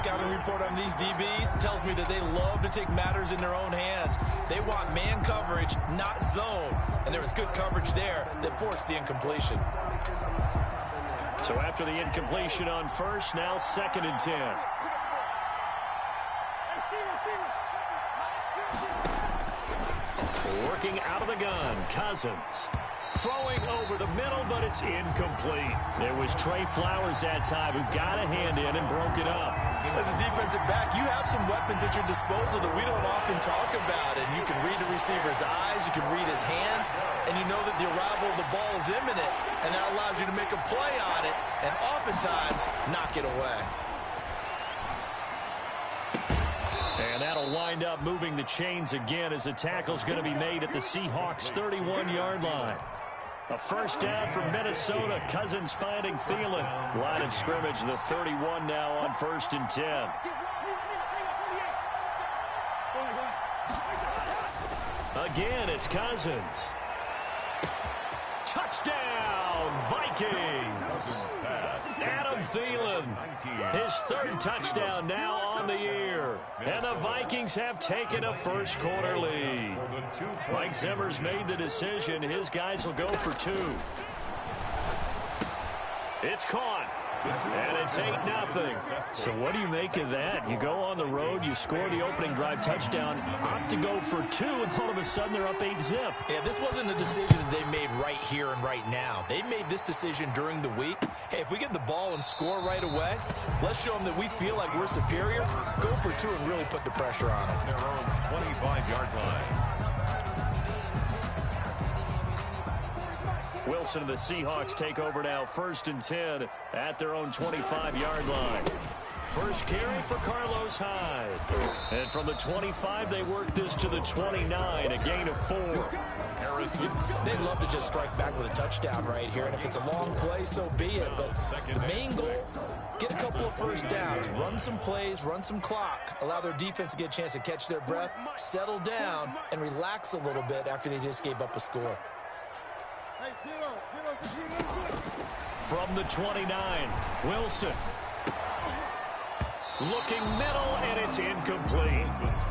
scouting report on these DBs tells me that they love to take matters in their own hands. They want man coverage, not zone. And there was good coverage there that forced the incompletion. So after the incompletion on first, now 2nd and 10. Working out of the gun, Cousins. Throwing over the middle, but it's incomplete. It was Trey Flowers that time who got a hand in and broke it up. As a defensive back, you have some weapons at your disposal that we don't often talk about. And you can read the receiver's eyes, you can read his hands, and you know that the arrival of the ball is imminent. And that allows you to make a play on it and oftentimes knock it away. And that'll wind up moving the chains again as the tackle's going to be made at the Seahawks' 31-yard line. A first down from Minnesota. Cousins finding Thielen. Line of scrimmage, the 31 now on 1st and 10. Again, it's Cousins. Touchdown, Vikings. Adam Thielen, his 3rd touchdown now on the year. And the Vikings have taken a first-quarter lead. Mike Zimmer's made the decision. His guys will go for 2. It's caught. And it's 8-0. So what do you make of that? You go on the road, you score the opening drive touchdown, opt to go for 2, and all of a sudden they're up 8-zip. Yeah, this wasn't a decision that they made right here and right now. They made this decision during the week. Hey, if we get the ball and score right away, let's show them that we feel like we're superior. Go for 2 and really put the pressure on them. Their own 25-yard line. Wilson and the Seahawks take over now, 1st and 10 at their own 25-yard line. First carry for Carlos Hyde. And from the 25, they work this to the 29, a gain of 4. They'd love to just strike back with a touchdown right here, and if it's a long play, so be it. But the main goal, get a couple of first downs, run some plays, run some clock, allow their defense to get a chance to catch their breath, settle down, and relax a little bit after they just gave up a score. From the 29, Wilson. Looking middle, and it's incomplete.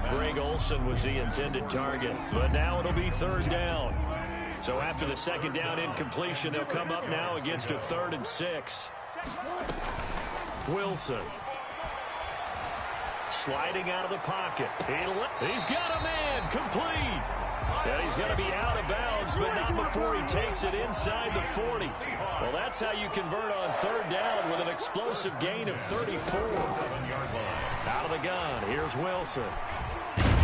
Greg Olsen was the intended target, but now it'll be 3rd down. So after the 2nd down incompletion, they'll come up now against a 3rd and 6. Wilson. Sliding out of the pocket. He's got a man, complete. And he's going to be out of bounds, but not before he takes it inside the 40. Well, that's how you convert on 3rd down with an explosive gain of 34. Out of the gun, here's Wilson.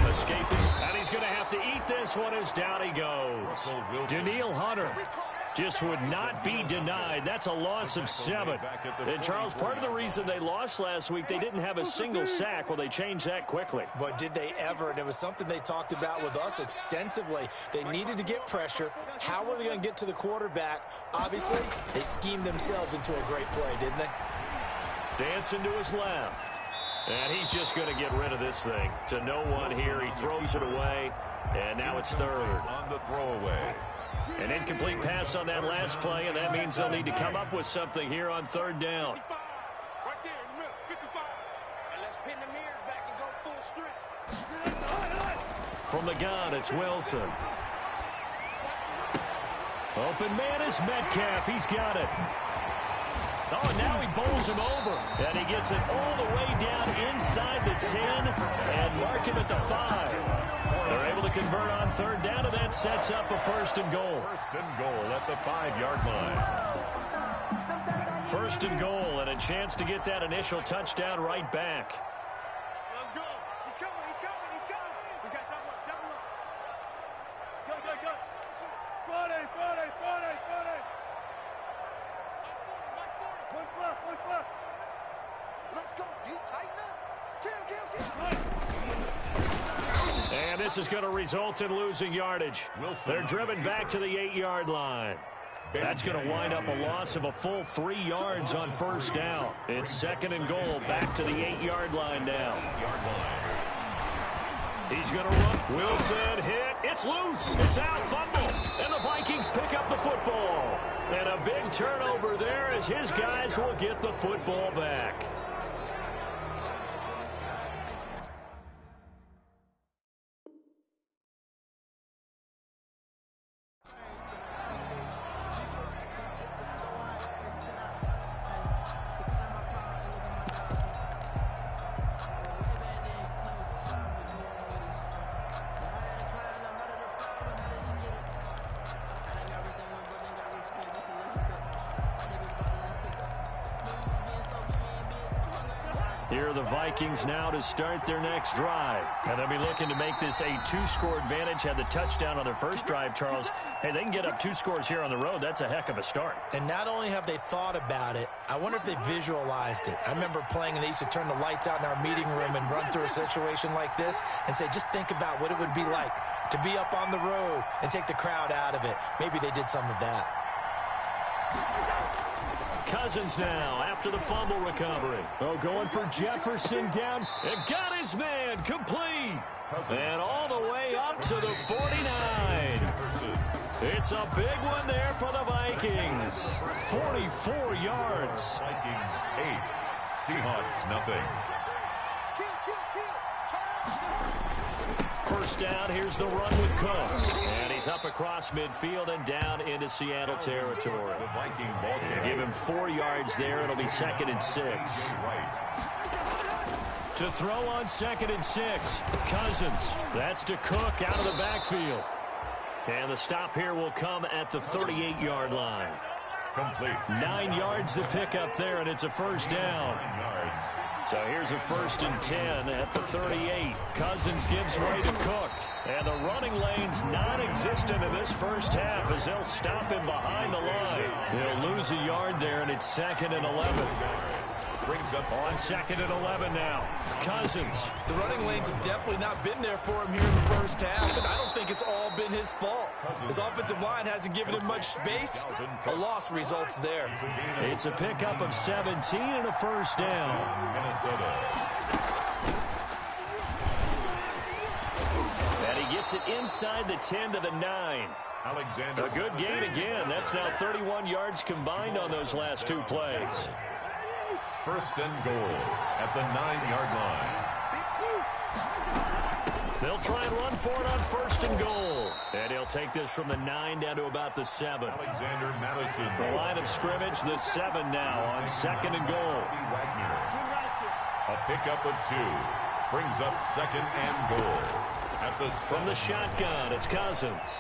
Escaping, and he's going to have to eat this one as down he goes. Danielle Hunter just would not be denied. That's a loss of 7. And, Charles, part of the reason they lost last week, they didn't have a single sack. Well, they changed that quickly. But did they ever? And it was something they talked about with us extensively. They needed to get pressure. How were they going to get to the quarterback? Obviously, they schemed themselves into a great play, didn't they? Dancing to his left. And he's just going to get rid of this thing. To no one here. He throws it away. And now it's 3rd. On the throwaway. An incomplete pass on that last play, and that means they'll need to come up with something here on 3rd down. From the gun, it's Wilson. Open man is Metcalf. He's got it. Oh, and now he bowls him over. And he gets it all the way down inside the 10 and mark him at the 5. They're able to convert on 3rd down, and that sets up a 1st and goal. 1st and goal at the 5-yard line. 1st and goal, and a chance to get that initial touchdown right back. Let's go. He's coming. He's coming. He's coming. We got double up. Double up. Go, go, go. 40, 40, 40, 40. One flip, one flip. Let's go. You tighten up. Kill, kill, kill. And this is going to result in losing yardage. They're driven back to the 8-yard line. That's going to wind up a loss of a full 3 yards on 1st down. It's 2nd and goal, back to the 8-yard line now. He's going to run. Wilson hit. It's loose. It's out. Fumble. And the Vikings pick up the football. And a big turnover there as his guys will get the football back. Here are the Vikings now to start their next drive. And they'll be looking to make this a two-score advantage. Had the touchdown on their first drive, Charles. Hey, they can get up 2 scores here on the road. That's a heck of a start. And not only have they thought about it, I wonder if they visualized it. I remember playing, and they used to turn the lights out in our meeting room and run through a situation like this and say, just think about what it would be like to be up on the road and take the crowd out of it. Maybe they did some of that. Cousins now after the fumble recovery. Oh, going for Jefferson down. And got his man complete. And all the way up to the 49. It's a big one there for the Vikings. 44 yards. Vikings 8. Seahawks nothing. First down, here's the run with Cook. And he's up across midfield and down into Seattle territory. The Viking ball game. Give him 4 yards there. It'll be 2nd and 6. To throw on 2nd and 6. Cousins. That's to Cook out of the backfield. And the stop here will come at the 38-yard line. Complete. 9 yards to pick up there, and it's a first down. 9 yards. So here's a 1st and 10 at the 38. Cousins gives way to Cook. And the running lane's non-existent in this first half as they'll stop him behind the line. He'll lose a yard there, and it's 2nd and 11. Brings up On 2nd and 11 now. Cousins. The running lanes have definitely not been there for him here in the first half, and I don't think it's all been his fault. His offensive line hasn't given him much space. A loss results there. It's a pickup of 17 and a first down. Minnesota. And he gets it inside the 10 to the 9. Alexander. A good gain again. That's now 31 yards combined on those last 2 plays. 1st and goal at the 9-yard line. They'll try and run for it on 1st and goal. And he'll take this from the 9 down to about the 7. Alexander Madison. The line of scrimmage, the 7 now on 2nd and goal. Wagner. A pickup of 2. Brings up 2nd and goal at the 7. From the shotgun, it's Cousins.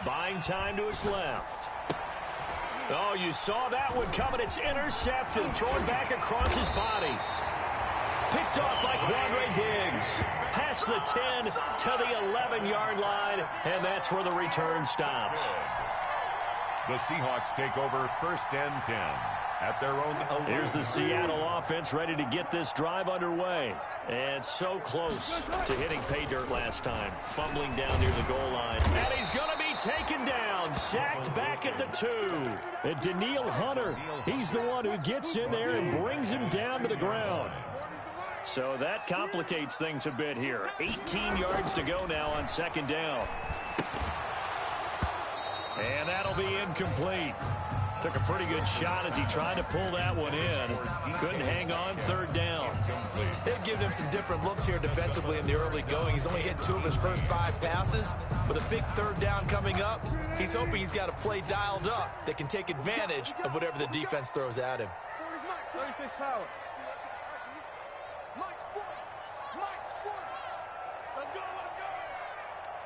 Buying time to his left. Oh, you saw that one coming. It's intercepted. Thrown back across his body. Picked off by Quandre Diggs. Past the 10 to the 11-yard line, and that's where the return stops. The Seahawks take over 1st and 10 at their own 11. Here's the Seattle offense ready to get this drive underway. And so close to hitting pay dirt last time. Fumbling down near the goal line. And he's going to be taken down. Sacked back at the 2. And Daniil Hunter, he's the one who gets in there and brings him down to the ground. So that complicates things a bit here. 18 yards to go now on 2nd down. And that'll be incomplete. Took a pretty good shot as he tried to pull that one in. Couldn't hang on 3rd down. They've given him some different looks here defensively in the early going. He's only hit 2 of his first 5 passes. With a big 3rd down coming up, he's hoping he's got a play dialed up that can take advantage of whatever the defense throws at him. 36 power. Mike's 40. Mike's 40. Let's go, let's go.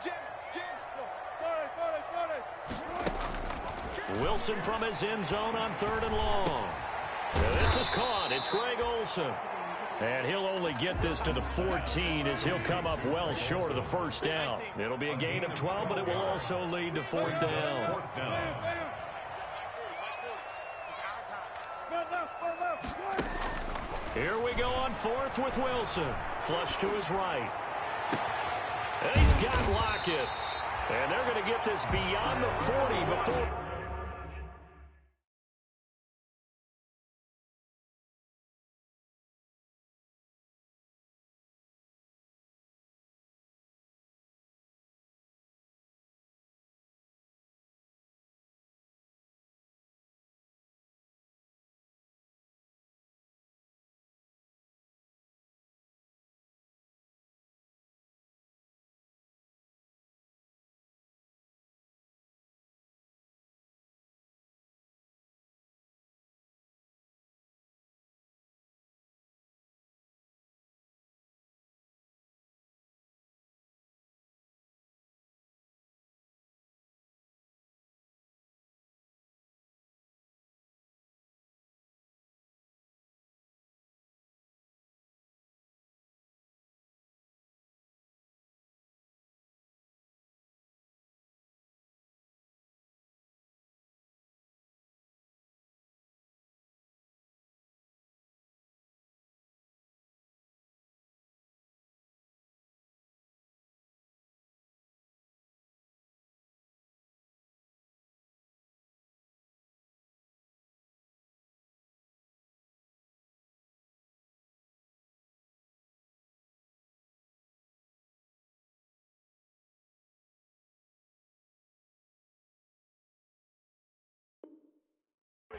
Jim, go. 40. Wilson from his end zone on 3rd and long. This is caught. It's Greg Olsen. And he'll only get this to the 14 as he'll come up well short of the first down. It'll be a gain of 12, but it will also lead to 4th down. Here we go on 4th with Wilson. Flush to his right. And he's got Lockett. And they're going to get this beyond the 40 before...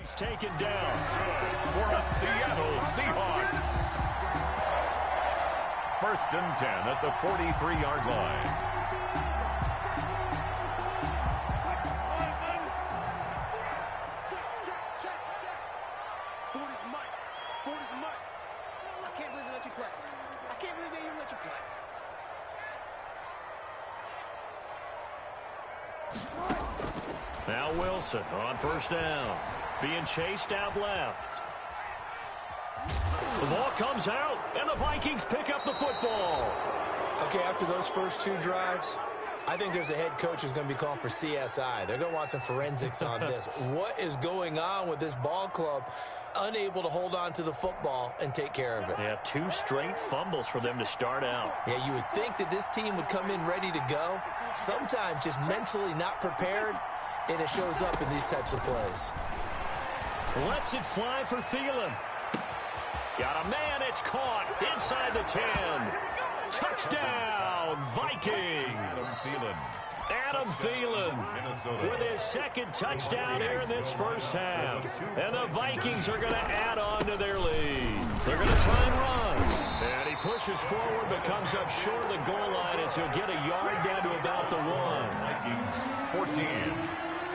It's taken down. For the Seattle Seahawks. 1st and 10 at the 43-yard line. Now Wilson on 1st down. Being chased out left. The ball comes out, and the Vikings pick up the football. Okay, after those first 2 drives, I think there's a head coach who's going to be calling for CSI. They're going to want some forensics on this. What is going on with this ball club? Unable to hold on to the football and take care of it. They have 2 straight fumbles for them to start out. Yeah, you would think that this team would come in ready to go. Sometimes just mentally not prepared, and it shows up in these types of plays. Lets it fly for Thielen. Got a man, it's caught inside the 10. Touchdown, Vikings. Adam Thielen with his 2nd touchdown here in this first half. And the Vikings are going to add on to their lead. They're going to try and run. And he pushes forward but comes up short of the goal line as he'll get a yard down to about the 1. Vikings 14.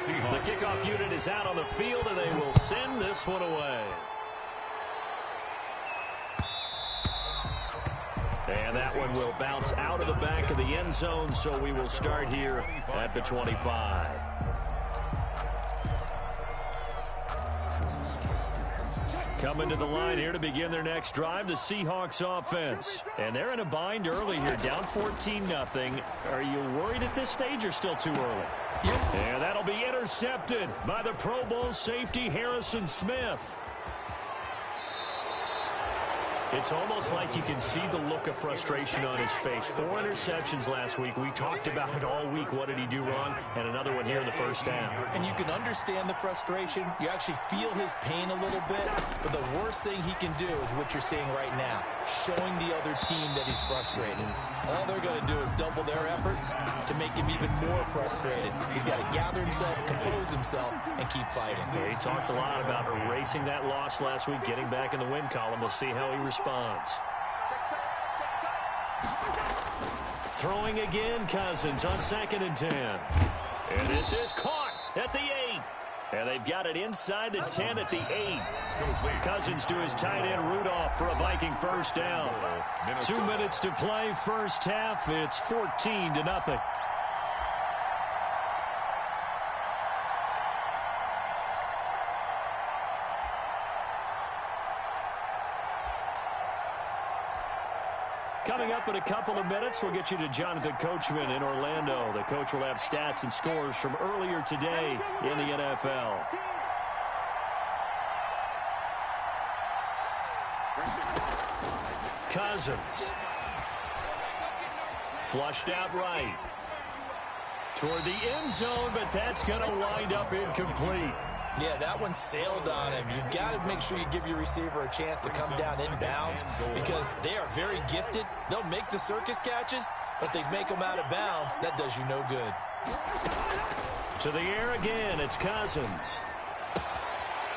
Seahawks. The kickoff unit is out on the field, and they will send this one away. And that one will bounce out of the back of the end zone, so we will start here at the 25. Coming to the line here to begin their next drive, the Seahawks offense. And they're in a bind early here, down 14-0. Are you worried at this stage or still too early? Yep. And that'll be intercepted by the Pro Bowl safety Harrison Smith. It's almost like you can see the look of frustration on his face. 4 interceptions last week. We talked about it all week. What did he do wrong? And another one here in the first half. And you can understand the frustration. You actually feel his pain a little bit. But the worst thing he can do is what you're seeing right now, showing the other team that he's frustrated. All they're going to do is double their efforts to make him even more frustrated. He's got to gather himself, compose himself, and keep fighting. Yeah, he talked a lot about erasing that loss last week, getting back in the win column. We'll see how he responds. Throwing again, Cousins on 2nd and 10. And this is caught at the 8. And they've got it inside the 10 at the 8. Cousins to his tight end Rudolph for a Viking first down. 2 minutes to play, first half. It's 14-0. Coming up in a couple of minutes, we'll get you to Jonathan Coachman in Orlando. The coach will have stats and scores from earlier today in the NFL. Cousins. Flushed out right. Toward the end zone, but that's going to wind up incomplete. Yeah, that one sailed on him. You've got to make sure you give your receiver a chance to come down inbounds because they are very gifted. They'll make the circus catches, but they make them out of bounds. That does you no good. To the air again, it's Cousins.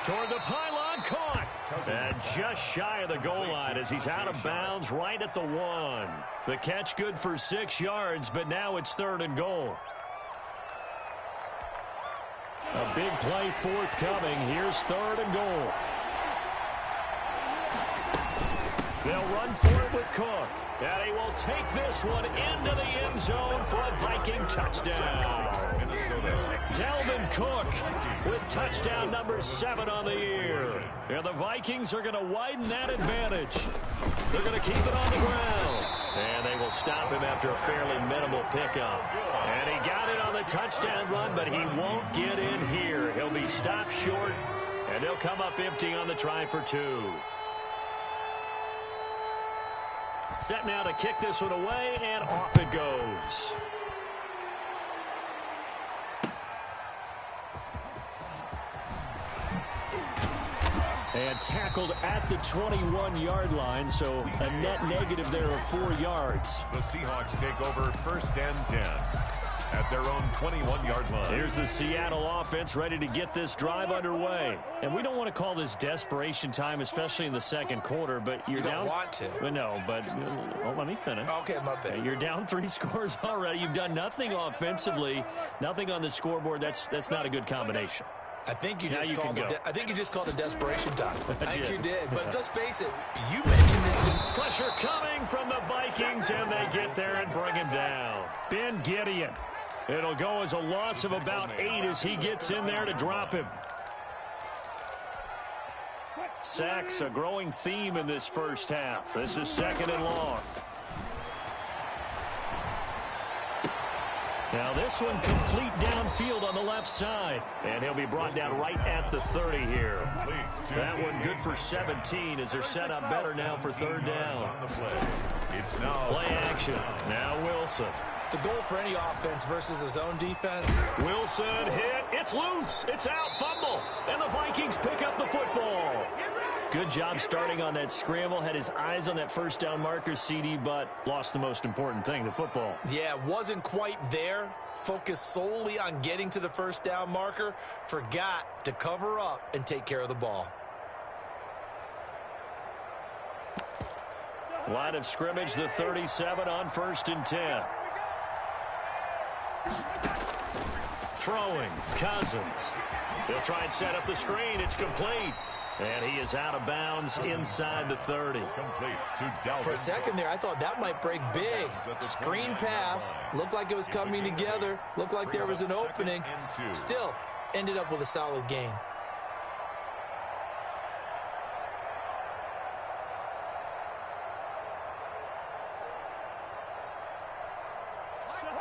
Toward the pylon, caught. And just shy of the goal line as he's out of bounds right at the 1. The catch good for 6 yards, but now it's 3rd and goal. A big play forthcoming. Here's 3rd and goal. They'll run for it with Cook. And he will take this one into the end zone for a Viking touchdown. Dalvin Cook with touchdown number 7 on the year. And the Vikings are going to widen that advantage. They're going to keep it on the ground. And they will stop him after a fairly minimal pickup. And he got it on the touchdown run, but he won't get in here. He'll be stopped short, and he'll come up empty on the try for 2. Set now to kick this one away, and off it goes. And tackled at the 21-yard line, so a net negative there of 4 yards. The Seahawks take over 1st and 10 at their own 21-yard line. Here's the Seattle offense ready to get this drive underway. And we don't want to call this desperation time, especially in the second quarter, but you're down. You don't want to. But no, but let me finish. Okay, my bad. You're down 3 scores already. You've done nothing offensively, nothing on the scoreboard. That's not a good combination. I think you just called it desperation time. I think you did. But let's face it, you mentioned this too. Pressure coming from the Vikings, and they get there and bring him down. Ben Gideon. It'll go as a loss of about 8 as he gets in there to drop him. Sacks, a growing theme in this first half. This is 2nd and long. Now this one complete downfield on the left side. And he'll be brought down right at the 30 here. That one good for 17 as they're set up better now for 3rd down. It's now play action. Now Wilson. The goal for any offense versus his own defense. Wilson hit. It's loose. It's out. Fumble. And the Vikings pick up the football. Good job starting on that scramble. Had his eyes on that first down marker, CD, but lost the most important thing, the football. Yeah, wasn't quite there. Focused solely on getting to the first down marker. Forgot to cover up and take care of the ball. Line of scrimmage, the 37 on 1st and 10. Throwing, Cousins. He'll try and set up the screen. It's complete. And he is out of bounds inside the 30. For a second there, I thought that might break big. Screen pass. Looked like it was coming together. Looked like there was an opening. Still, ended up with a solid game.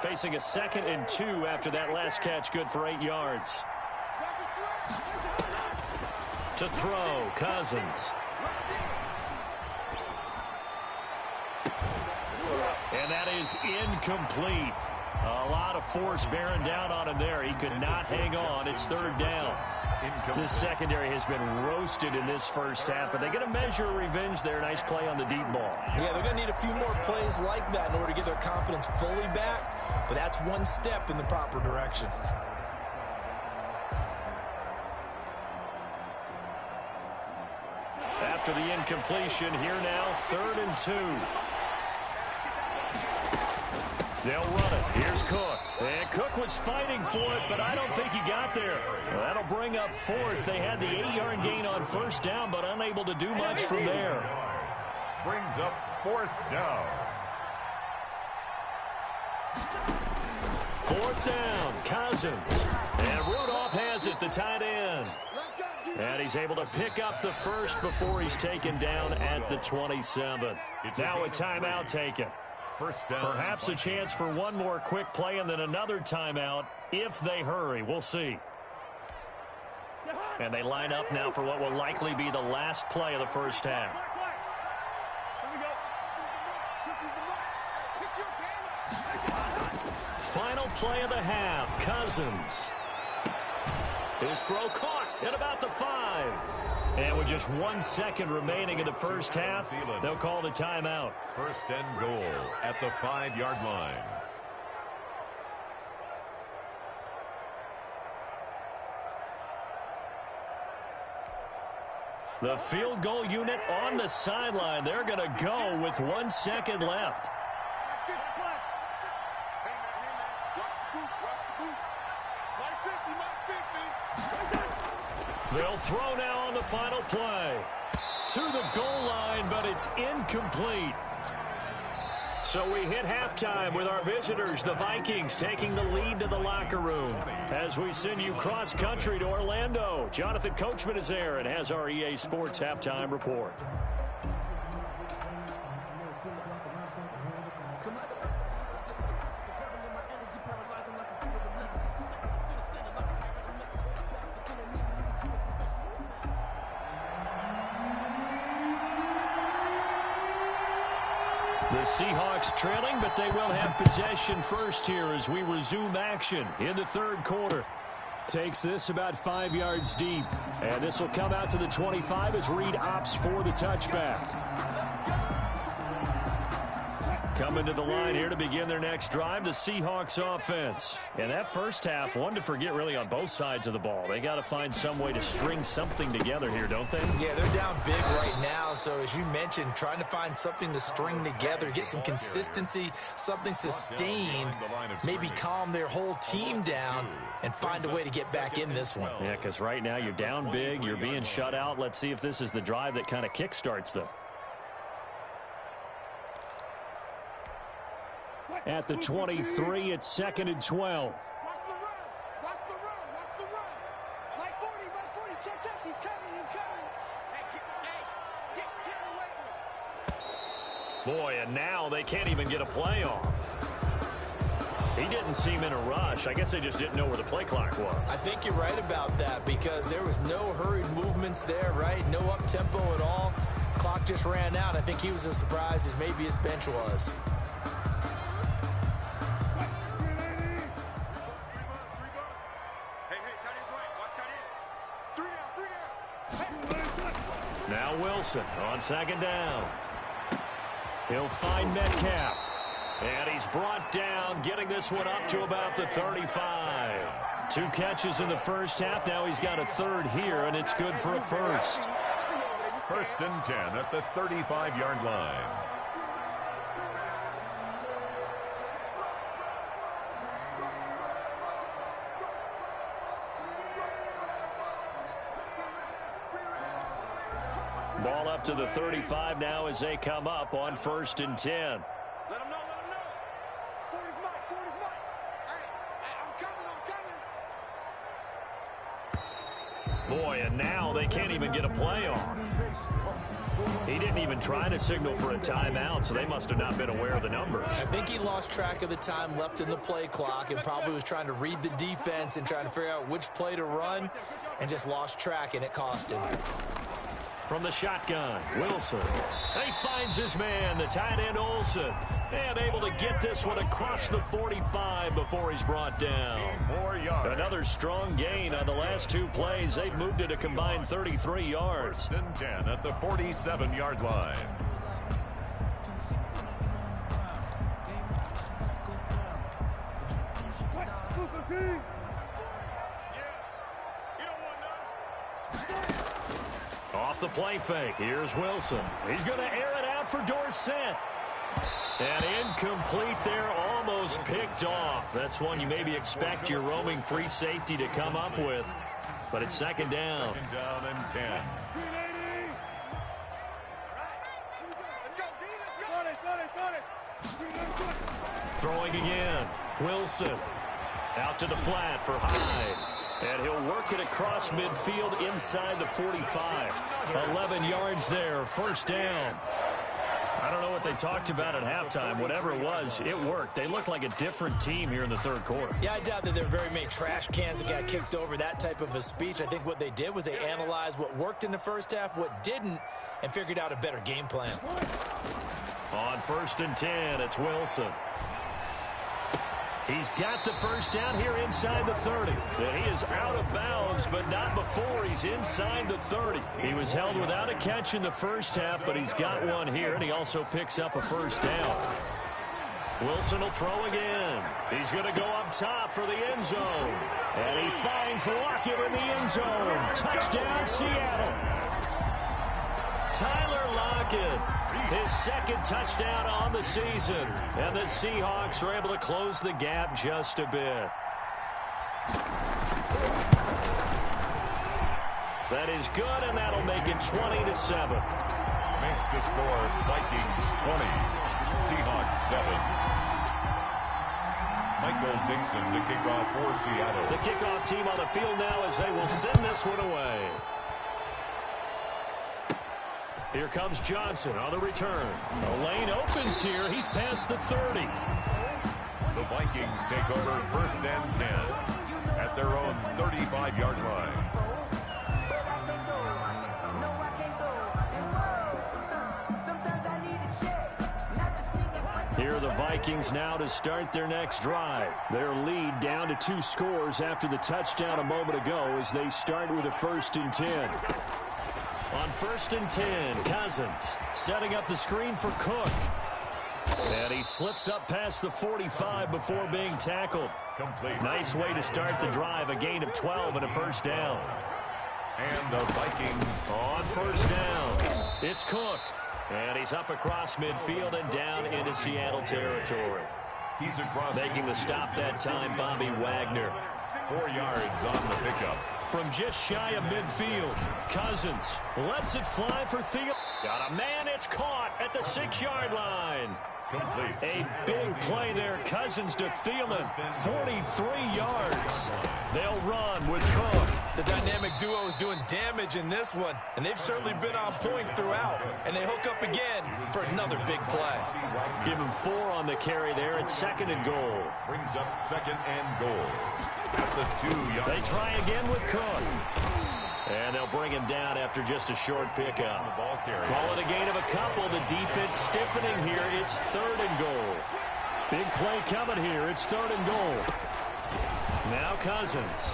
Facing a 2nd and 2 after that last catch, good for 8 yards. To throw, Cousins. And that is incomplete. A lot of force bearing down on him there. He could not hang on. It's 3rd down. This secondary has been roasted in this first half, but they get a measure of revenge there. Nice play on the deep ball. Yeah, they're going to need a few more plays like that in order to get their confidence fully back, but that's one step in the proper direction. After the incompletion, here now, 3rd and 2. They'll run it. Here's Cook. And Cook was fighting for it, but I don't think he got there. Well, that'll bring up 4th. They had the 8-yard gain on 1st down, but unable to do much from there. Brings up 4th down. 4th down, Cousins. And Rudolph has it, the tight end. And he's able to pick up the first before he's taken down at the 27. Now a timeout taken. First down. Perhaps a chance for one more quick play and then another timeout if they hurry. We'll see. And they line up now for what will likely be the last play of the first half. Final play of the half. Cousins. His throw caught at about the 5. And with just 1 second remaining in the first half, they'll call the timeout. 1st and goal at the 5-yard line. The field goal unit on the sideline. They're going to go with 1 second left. They'll throw now on the final play. To the goal line, but it's incomplete. So we hit halftime with our visitors, the Vikings, taking the lead to the locker room. As we send you cross-country to Orlando, Jonathan Coachman is there and has our EA Sports halftime report. The Seahawks trailing, but they will have possession first here as we resume action in the 3rd quarter. Takes this about 5 yards deep, and this will come out to the 25 as Reed opts for the touchback. Coming to the line here to begin their next drive, the Seahawks offense. And that first half, one to forget really on both sides of the ball. They got to find some way to string something together here, don't they? Yeah, they're down big right now. So as you mentioned, trying to find something to string together, get some consistency, something sustained, maybe calm their whole team down and find a way to get back in this one. Yeah, because right now you're down big, you're being shut out. Let's see if this is the drive that kind of kickstarts them. At the 23, it's 2nd and 12. Watch the run. Watch the run. Watch the run. Right 40, right 40. Check, check. He's coming. He's coming. Hey, get away. Boy, and now they can't even get a play off. He didn't seem in a rush. I guess they just didn't know where the play clock was. I think you're right about that because there was no hurried movements there, right? No up-tempo at all. Clock just ran out. I think he was as surprised as maybe his bench was. Now Wilson on 2nd down. He'll find Metcalf. And he's brought down, getting this one up to about the 35. 2 catches in the first half. Now he's got a third here, and it's good for a first. 1st and 10 at the 35-yard line. Ball up to the 35 now as they come up on 1st and 10. Let him know, let him know. Forward is Mike, forward is Mike. Hey, I'm coming. Boy, and now they can't even get a play off. He didn't even try to signal for a timeout, so they must have not been aware of the numbers. I think he lost track of the time left in the play clock and probably was trying to read the defense and trying to figure out which play to run and just lost track, and it cost him. From the shotgun, Wilson. And he finds his man, the tight end Olsen. And able to get this one across the 45 before he's brought down. Another strong gain on the last 2 plays. They've moved it a combined 33 yards. 1st and 10 at the 47-yard line. Off the play fake, here's Wilson. He's going to air it out for Dorsett. And incomplete there, almost picked off. That's one you maybe expect your roaming free safety to come up with. But it's 2nd down. 2nd down and 10. Throwing again. Wilson. Out to the flat for Hyde. And he'll work it across midfield inside the 45. 11 yards there, 1st down. I don't know what they talked about at halftime. Whatever it was, it worked. They look like a different team here in the 3rd quarter. Yeah, I doubt that there were very many trash cans that got kicked over, that type of a speech. I think what they did was they analyzed what worked in the first half, what didn't, and figured out a better game plan. On 1st and 10, it's Wilson. He's got the first down here inside the 30. And he is out of bounds, but not before he's inside the 30. He was held without a catch in the first half, but he's got one here, and he also picks up a first down. Wilson will throw again. He's going to go up top for the end zone. And he finds Lockett in the end zone. Touchdown, Seattle. Tyler Lockett, his 2nd touchdown on the season. And the Seahawks are able to close the gap just a bit. That is good, and that'll make it 20-7. Makes the score Vikings 20, Seahawks 7. Michael Dixon to kick off for Seattle. The kickoff team on the field now as they will send this one away. Here comes Johnson on the return. The lane opens here. He's past the 30. The Vikings take over 1st and 10 at their own 35-yard line. Here are the Vikings now to start their next drive. Their lead down to 2 scores after the touchdown a moment ago as they start with a 1st and 10. On 1st and 10, Cousins setting up the screen for Cook. And he slips up past the 45 before being tackled. Complete. Nice way to start the drive. A gain of 12 and a first down. And the Vikings On first down, it's Cook. And he's up across midfield and down into Seattle territory. He's across. Making the stop that time, Bobby Wagner. 4 yards on the pickup. From just shy of midfield, Cousins lets it fly for Thielen. Got a man, it's caught at the 6-yard line. Complete. A big play there, Cousins to Thielen, 43 yards. They'll run with Cook. The dynamic duo is doing damage in this one, and they've certainly been on point throughout. And they hook up again for another big play. Give him 4 on the carry there at 2nd and goal. Brings up 2nd and goal. At the 2-yard line. They try again with Cook. And they'll bring him down after just a short pickup. Call it a gain of a couple. The defense stiffening here. It's 3rd and goal. Big play coming here. It's 3rd and goal. Now Cousins.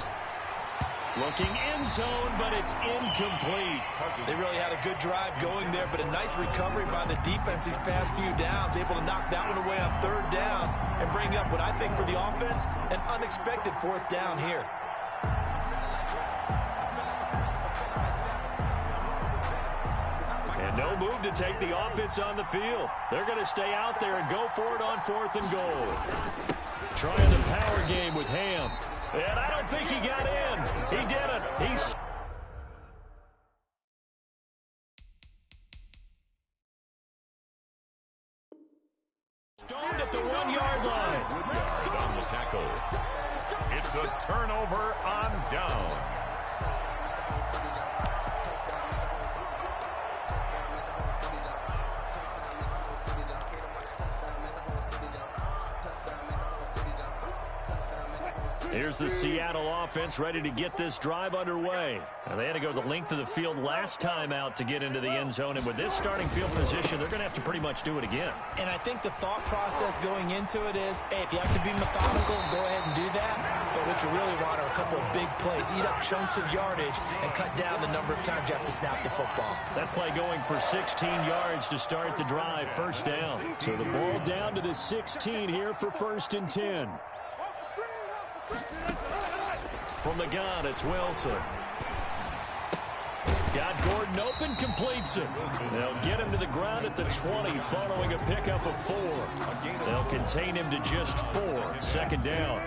Looking end zone, but it's incomplete. They really had a good drive going there, but a nice recovery by the defense these past few downs, able to knock that one away on 3rd down and bring up what I think for the offense, an unexpected 4th down here. And no move to take the offense on the field. They're going to stay out there and go for it on 4th and goal. Trying the power game with Ham. And I don't think he got in. He didn't. He's stoned at the 1-yard line. Good on the tackle. It's a turnover on downs. Here's the Seattle offense ready to get this drive underway. Now, they had to go the length of the field last time out to get into the end zone, and with this starting field position, they're going to have to pretty much do it again. And I think the thought process going into it is, hey, if you have to be methodical, go ahead and do that. But what you really want are a couple of big plays, eat up chunks of yardage, and cut down the number of times you have to snap the football. That play going for 16 yards to start the drive, 1st down. So the ball down to the 16 here for 1st and 10. From the gun, it's Wilson. Got Gordon open, completes it. They'll get him to the ground at the 20 following a pickup of 4. They'll contain him to just 4. 2nd down.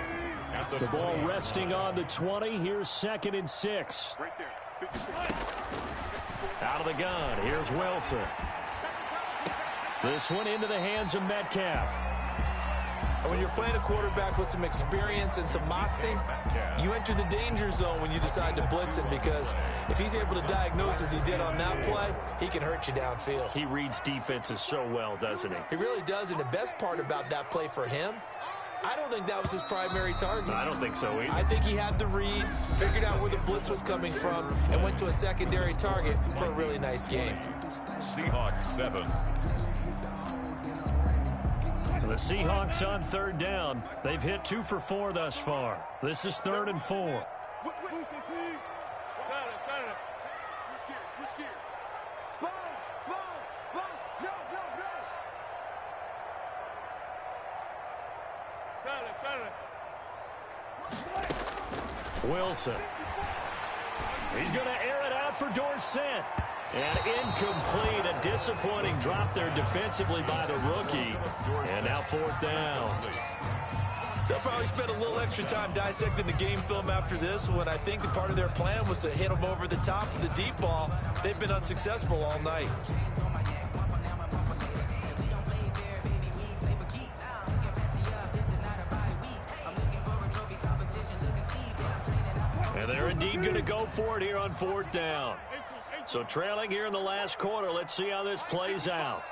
The ball resting on the 20. Here's 2nd and 6. Out of the gun, here's Wilson. This one into the hands of Metcalf. And when you're playing a quarterback with some experience and some moxie, you enter the danger zone when you decide to blitz him, because if he's able to diagnose as he did on that play, he can hurt you downfield. He reads defenses so well, doesn't he? He really does, and the best part about that play for him, I don't think that was his primary target. I don't think so either. I think he had the read, figured out where the blitz was coming from, and went to a secondary target for a really nice game. Seahawks 7. The Seahawks on 3rd down. They've hit 2 for 4 thus far. This is 3rd and 4. Switch gears. Sponge. No. Wilson. He's going to air it out for Dorsett. And incomplete, a disappointing drop there defensively by the rookie. And now 4th down. They'll probably spend a little extra time dissecting the game film after this one. I think the part of their plan was to hit them over the top of the deep ball. They've been unsuccessful all night. And they're indeed going to go for it here on 4th down. So trailing here in the last quarter. Let's see how this plays out.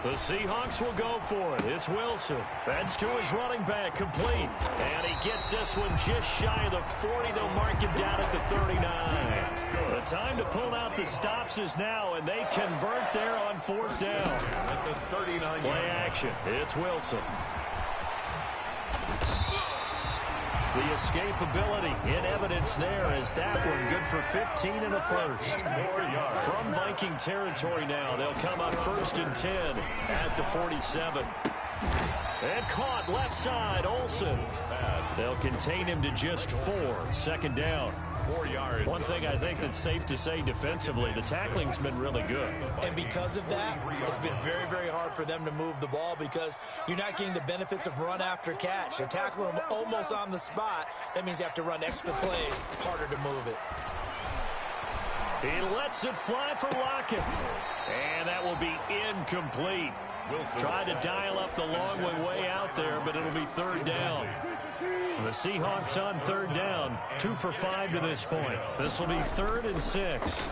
The Seahawks will go for it. It's Wilson. That's to his running back, complete. And he gets this one just shy of the 40. They'll mark him down at the 39. The time to pull out the stops is now, and they convert there on 4th down. At the 39. Play action. It's Wilson. The The escapability in evidence there as that one good for 15 and a first. From Viking territory now, they'll come up 1st and 10 at the 47. And caught left side, Olsen. They'll contain him to just 4. 2nd down. 4 yards. One thing I think that's safe to say defensively, the tackling's been really good. And because of that, it's been very, very hard for them to move the ball because you're not getting the benefits of run after catch. You're tackling them almost on the spot. That means you have to run extra plays, harder to move it. He lets it fly for Lockett. And that will be incomplete. Tried to dial up the long way out there, but it'll be 3rd down. The Seahawks on 3rd down, 2 for 5 to this point. This will be 3rd and 6.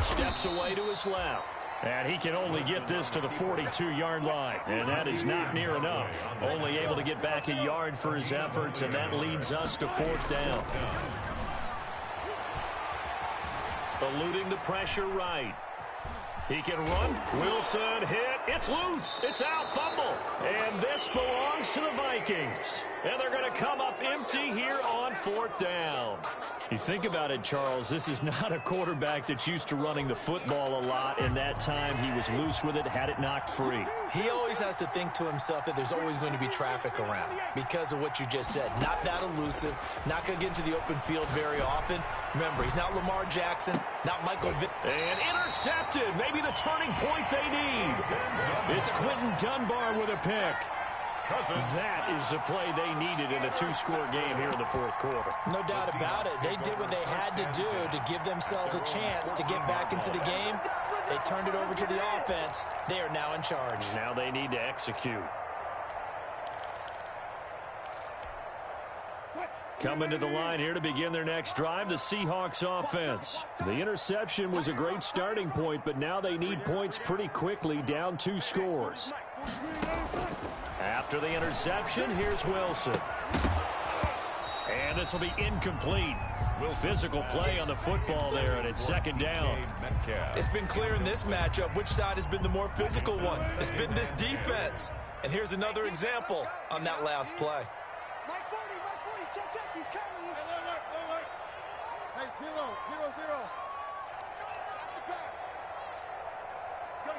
Steps away to his left. And he can only get this to the 42-yard line. And that is not near enough. Only able to get back a yard for his efforts, and that leads us to 4th down. Eluding the pressure right. He can run. Wilson hit. It's loose. It's out. Fumble. And this belongs to the Vikings. And they're going to come up empty here on 4th down. You think about it, Charles, this is not a quarterback that's used to running the football a lot. In that time, he was loose with it, had it knocked free. He always has to think to himself that there's always going to be traffic around because of what you just said. Not that elusive, not going to get into the open field very often. Remember, he's not Lamar Jackson, not Michael Vick. And intercepted. Maybe the turning point they need. It's Quentin Dunbar with a pick. That is the play they needed in a 2-score game here in the 4th quarter. No doubt about it. They did what they had to do to give themselves a chance to get back into the game. They turned it over to the offense. They are now in charge. Now they need to execute. Coming to the line here to begin their next drive, the Seahawks offense. The interception was a great starting point, but now they need points pretty quickly, down 2 scores. After the interception, here's Wilson. And this will be incomplete. Physical play on the football there, and it's 2nd down. It's been clear in this matchup which side has been the more physical one. It's been this defense. And here's another example on that last play. Mike 40, check, he's coming. Hey, 0. That's the pass. Go.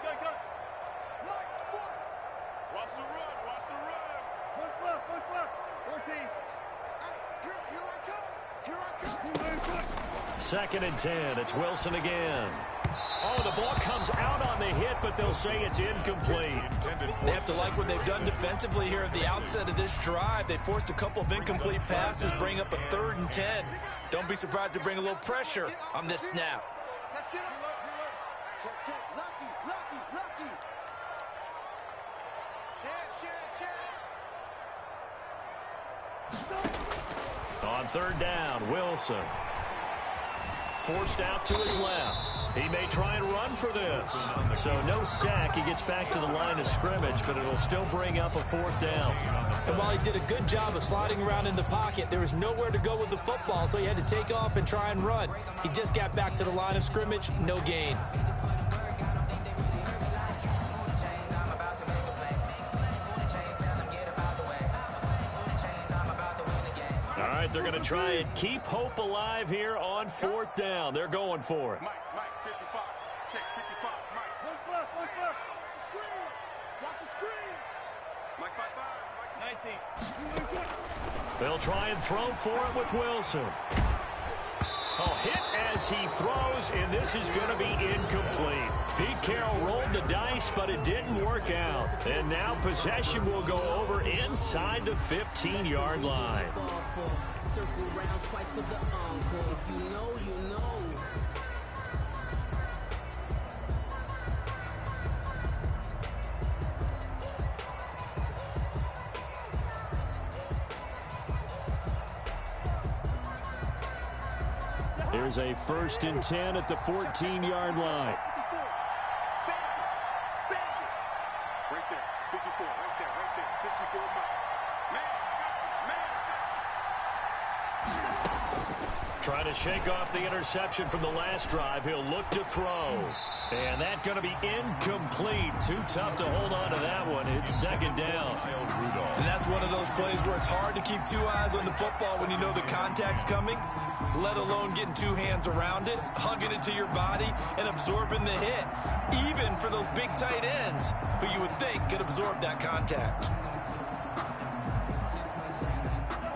Mike's 40. Watch the run. 1 left. 14. Hey, here I come. 2nd and 10. It's Wilson again. Oh, the ball comes out on the hit, but they'll say it's incomplete. They have to like what they've done defensively here at the outset of this drive. They forced a couple of incomplete passes, bring up a 3rd and 10. Don't be surprised to bring a little pressure on this snap. Let's get up. Check. Lucky. Check. On 3rd down, Wilson. Forced out to his left. He may try and run for this. So no sack. He gets back to the line of scrimmage, but it'll still bring up a 4th down. And while he did a good job of sliding around in the pocket, there was nowhere to go with the football, so he had to take off and try and run. He just got back to the line of scrimmage, no gain. All right, they're going to try and keep hope alive here on 4th down. They're going for it. Mike, 55. Check, 55. Mike. 1 left. Screen. Watch the screen. Mike, 5. 19. They'll try and throw for it with Wilson. Oh, hit as he throws, and this is going to be incomplete. Pete Carroll rolled the dice, but it didn't work out. And now possession will go over inside the 15-yard line. Circle round twice for the encore. If you know, you know. Here's a 1st and 10 at the 14-yard line. Right there. 54. Right there. 54. Man, I got you. Trying to to shake off the interception from the last drive. He'll look to throw. And that's going to be incomplete. Too tough to hold on to that one. It's second down. And that's one of those plays where it's hard to keep two eyes on the football when you know the contact's coming, let alone getting two hands around it, hugging it to your body, and absorbing the hit, even for those big tight ends who you would think could absorb that contact.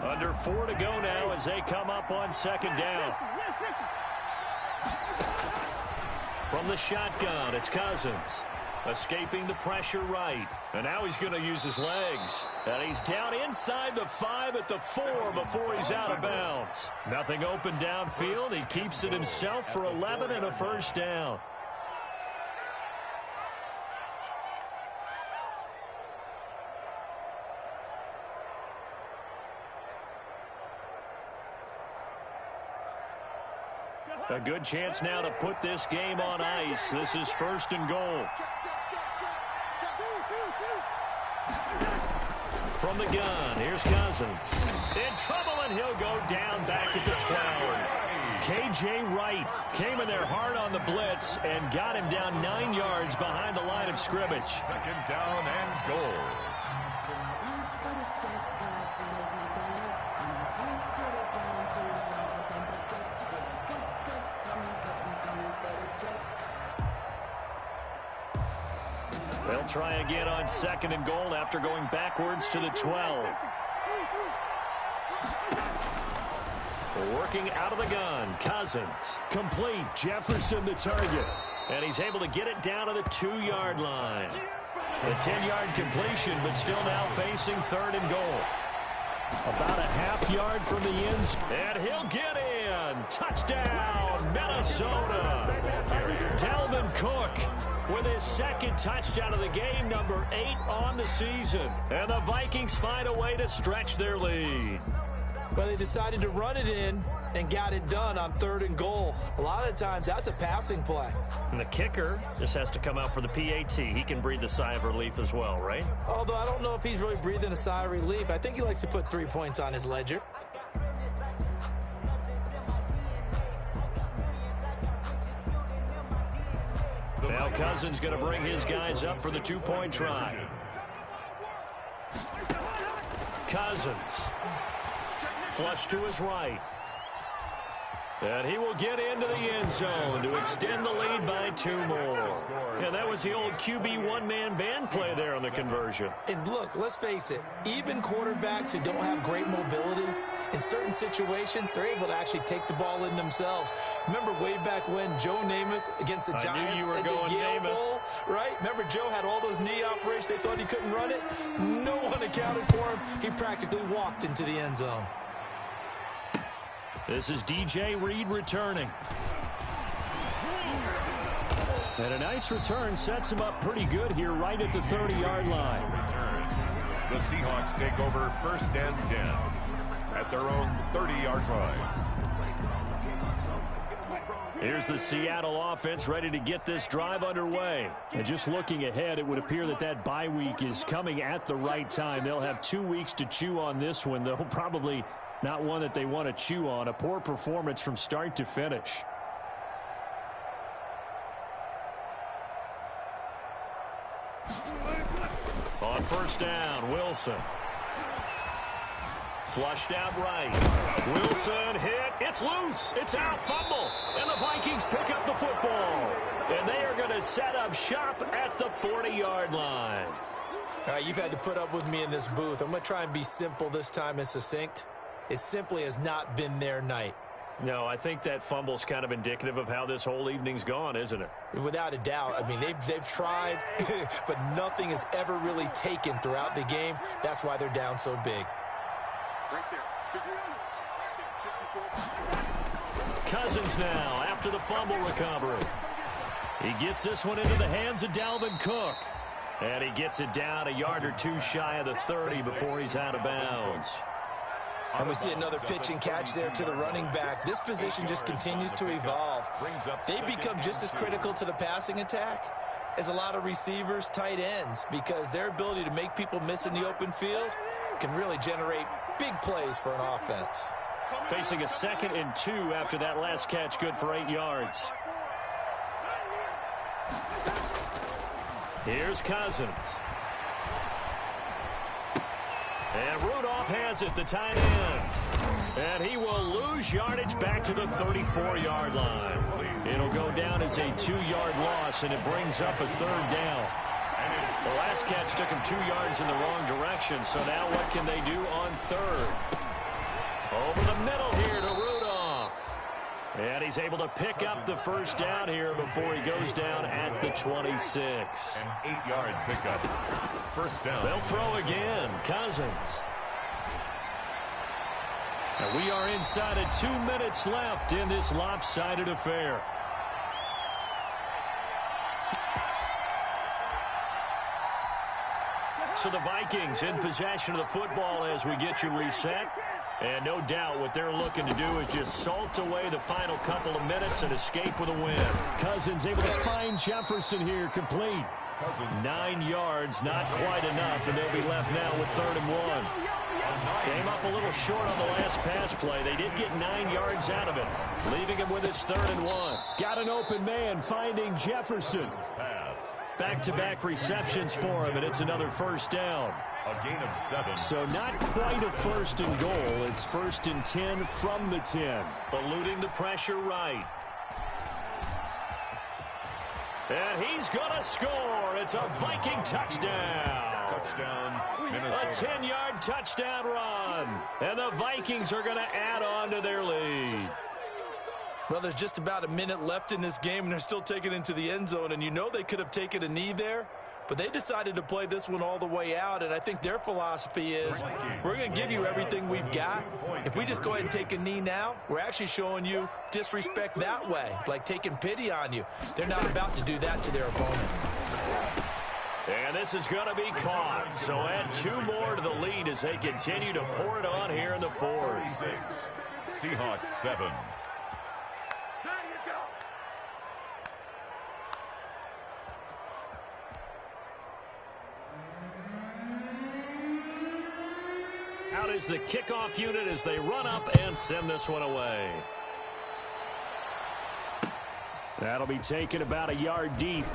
Under 4 to go now as they come up on second down. From the shotgun, it's Cousins. Escaping the pressure right. And now he's going to use his legs. And he's down inside the 5 at the 4 before he's out of bounds. Nothing open downfield. He keeps it himself for 11 and a first down. A good chance now to put this game on ice. This is first and goal. From the gun, here's Cousins. In trouble, and he'll go down back at the 12. K.J. Wright came in there hard on the blitz and got him down 9 yards behind the line of scrimmage. Second down and goal. They'll try again on second and goal after going backwards to the 12. Working out of the gun, Cousins. Complete, Jefferson the target. And he's able to get it down to the 2-yard line. A 10-yard completion, but still now facing third and goal. About a half-yard from the end zone. And he'll get in. Touchdown, Minnesota. Dalvin Cook with his second touchdown of the game, number 8 on the season. And the Vikings find a way to stretch their lead. Well, they decided to run it in and got it done on third and goal. A lot of times, that's a passing play. And the kicker just has to come out for the PAT. He can breathe a sigh of relief as well, right? Although I don't know if he's really breathing a sigh of relief. I think he likes to put 3 points on his ledger. Now Cousins going to bring his guys up for the 2-point try. Cousins. Flush to his right. And he will get into the end zone to extend the lead by 2 more. And that was the old QB one-man band play there on the conversion. And look, let's face it, even quarterbacks who don't have great mobility, in certain situations, they're able to actually take the ball in themselves. Remember way back when Joe Namath against the Giants at the Yale Bowl, right? Remember Joe had all those knee operations. They thought he couldn't run it. No one accounted for him. He practically walked into the end zone. This is DJ Reed returning. And a nice return sets him up pretty good here right at the 30-yard line. The Seahawks take over first and 10 at their own 30-yard line. Here's the Seattle offense ready to get this drive underway. And just looking ahead, it would appear that that bye week is coming at the right time. They'll have 2 weeks to chew on this one, though probably not one that they want to chew on. A poor performance from start to finish. On first down, Wilson. Flushed out right. Wilson hit. It's loose. It's out. Fumble. And the Vikings pick up the football. And they are going to set up shop at the 40-yard line. All right, you've had to put up with me in this booth. I'm going to try and be simple this time and succinct. It simply has not been their night. No, I think that fumble's kind of indicative of how this whole evening's gone, isn't it? Without a doubt. I mean, they've tried, but nothing has ever really taken throughout the game. That's why they're down so big. Cousins now after the fumble recovery. He gets this one into the hands of Dalvin Cook. And he gets it down a yard or two shy of the 30 before he's out of bounds. And we see another pitch and catch there to the running back. This position just continues to evolve. They become just as critical to the passing attack as a lot of receivers, tight ends, because their ability to make people miss in the open field can really generate big plays for an offense. Facing a 2nd and 2 after that last catch, good for 8 yards. Here's Cousins. And Rudolph has it, the tight end. And he will lose yardage back to the 34-yard line. It'll go down as a 2-yard loss, and it brings up a 3rd down. The last catch took him 2 yards in the wrong direction, so now what can they do on 3rd? Over the middle here to Rudolph. And he's able to pick up the 1st down here before he goes down at the 26. An 8-yard pickup. 1st down. They'll throw again. Cousins. And we are inside of 2 minutes left in this lopsided affair. So the Vikings in possession of the football as we get you reset. And no doubt what they're looking to do is just salt away the final couple of minutes and escape with a win. Cousins able to find Jefferson here, complete. 9 yards, not quite enough, and they'll be left now with 3rd and 1. Came up a little short on the last pass play. They did get 9 yards out of it, leaving him with his 3rd and 1. Got an open man, finding Jefferson. Back-to-back receptions for him, and it's another 1st down. A gain of 7. So not quite a 1st and goal. It's 1st and 10 from the 10. Eluding the pressure right. And he's going to score. It's a Viking touchdown. Touchdown, Minnesota. A 10-yard touchdown run. And the Vikings are going to add on to their lead. Well, there's just about a minute left in this game, and they're still taking it into the end zone. And you know they could have taken a knee there, but they decided to play this one all the way out. And I think their philosophy is, we're going to give you everything we've got. If we just go ahead and take a knee now, we're actually showing you disrespect that way, like taking pity on you. They're not about to do that to their opponent. And this is going to be caught. So add 2 more to the lead as they continue to pour it on here in the 4th. Seahawks 7. Out is the kickoff unit as they run up and send this one away. That'll be taken about a yard deep.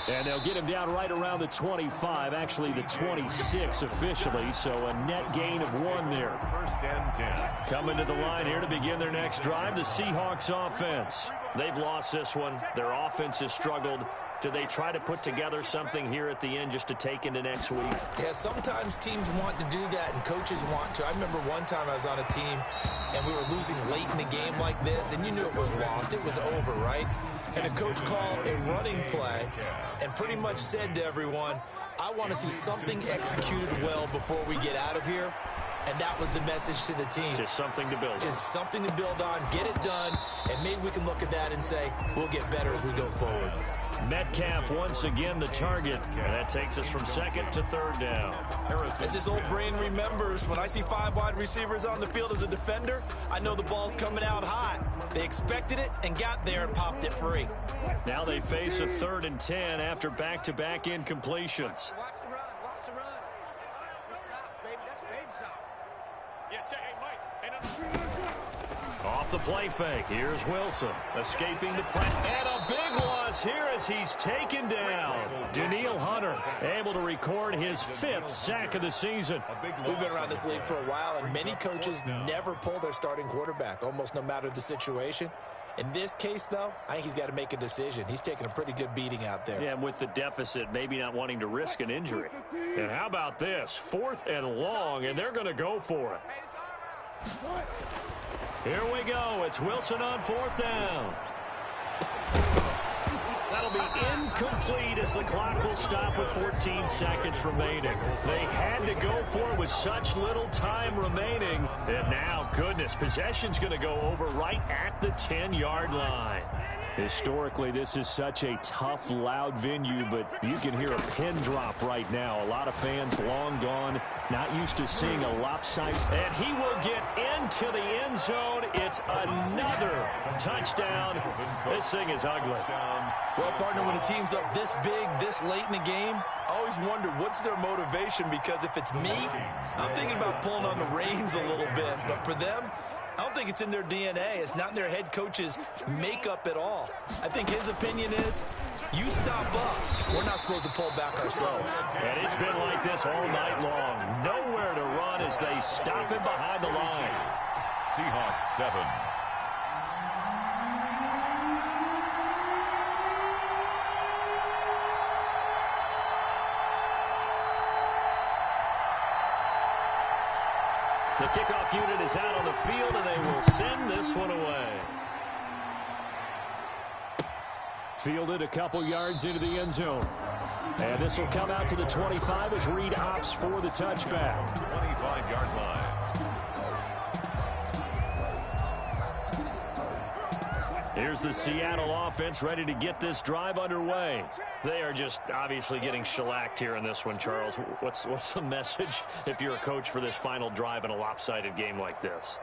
And they'll get him down right around the 25, actually the 26 officially, so a net gain of 1 there. 1st and 10. Coming to the line here to begin their next drive, the Seahawks offense. They've lost this one. Their offense has struggled. Do they try to put together something here at the end just to take into next week? Yeah, sometimes teams want to do that and coaches want to. I remember one time I was on a team and we were losing late in the game like this, and you knew it was lost. It was over, right? And a coach called a running play and pretty much said to everyone, I want to see something executed well before we get out of here. And that was the message to the team. Just something to build on. Just something to build on, get it done, and maybe we can look at that and say, we'll get better as we go forward. Metcalf once again the target, and that takes us from 2nd to 3rd down. As this old brain remembers, when I see 5 wide receivers on the field as a defender, I know the ball's coming out hot. They expected it and got there and popped it free. Now they face a 3rd and 10 after back-to-back incompletions. Watch the run. Watch the run. That's soft, baby. That's baby soft. Yeah, check. Hey, Mike. Off the play fake, here's Wilson, escaping the press, and a big loss here as he's taken down. Danielle Hunter able to record his 5th sack of the season. We've been around this league for a while, and many coaches never pull their starting quarterback, almost no matter the situation. In this case, though, I think he's got to make a decision. He's taking a pretty good beating out there. Yeah, and with the deficit, maybe not wanting to risk an injury. And how about this? 4th and long, and they're going to go for it. Here we go. It's Wilson on 4th down. That'll be incomplete as the clock will stop with 14 seconds remaining. They had to go for it with such little time remaining. And now, goodness, possession's going to go over right at the 10-yard line. Historically, this is such a tough, loud venue, but you can hear a pin drop right now. A lot of fans long gone, not used to seeing a lopsided. And he will get into the end zone. It's another touchdown. This thing is ugly. Well, partner, when a team's up this big, this late in the game, I always wonder what's their motivation, because if it's me, I'm thinking about pulling on the reins a little bit. But for them, I don't think it's in their DNA. It's not in their head coach's makeup at all. I think his opinion is, you stop us. We're not supposed to pull back ourselves. And it's been like this all night long. Nowhere to run as they stop him behind the line. Seahawks 7. The kickoff unit is out on the field, and they will send this one away. Fielded a couple yards into the end zone. And this will come out to the 25 as Reed opts for the touchback. 25-yard line. Here's the Seattle offense ready to get this drive underway. They are just obviously getting shellacked here in this one, Charles. What's the message if you're a coach for this final drive in a lopsided game like this?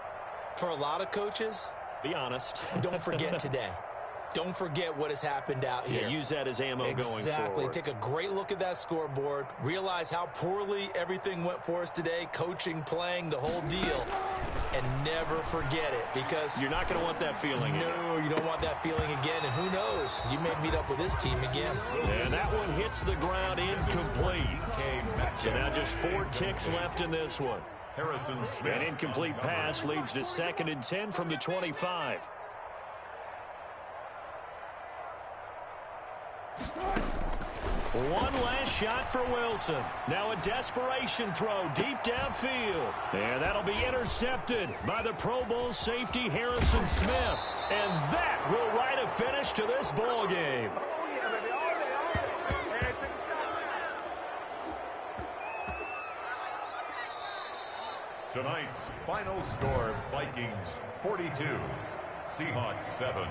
For a lot of coaches, be honest. Don't forget today. Don't forget what has happened out here. Yeah, use that as ammo going forward. Exactly. Take a great look at that scoreboard. Realize how poorly everything went for us today. Coaching, playing, the whole deal. And never forget it, because you're not going to want that feeling. No, you don't want that feeling again. And who knows? You may meet up with this team again. And that one hits the ground incomplete. So now just 4 ticks left in this one. Harrison Smith. An incomplete pass leads to 2nd and 10 from the 25. One last shot for Wilson. Now a desperation throw deep downfield. And that'll be intercepted by the Pro Bowl safety Harrison Smith. And that will write a finish to this ball game. Tonight's final score, Vikings 42, Seahawks 7.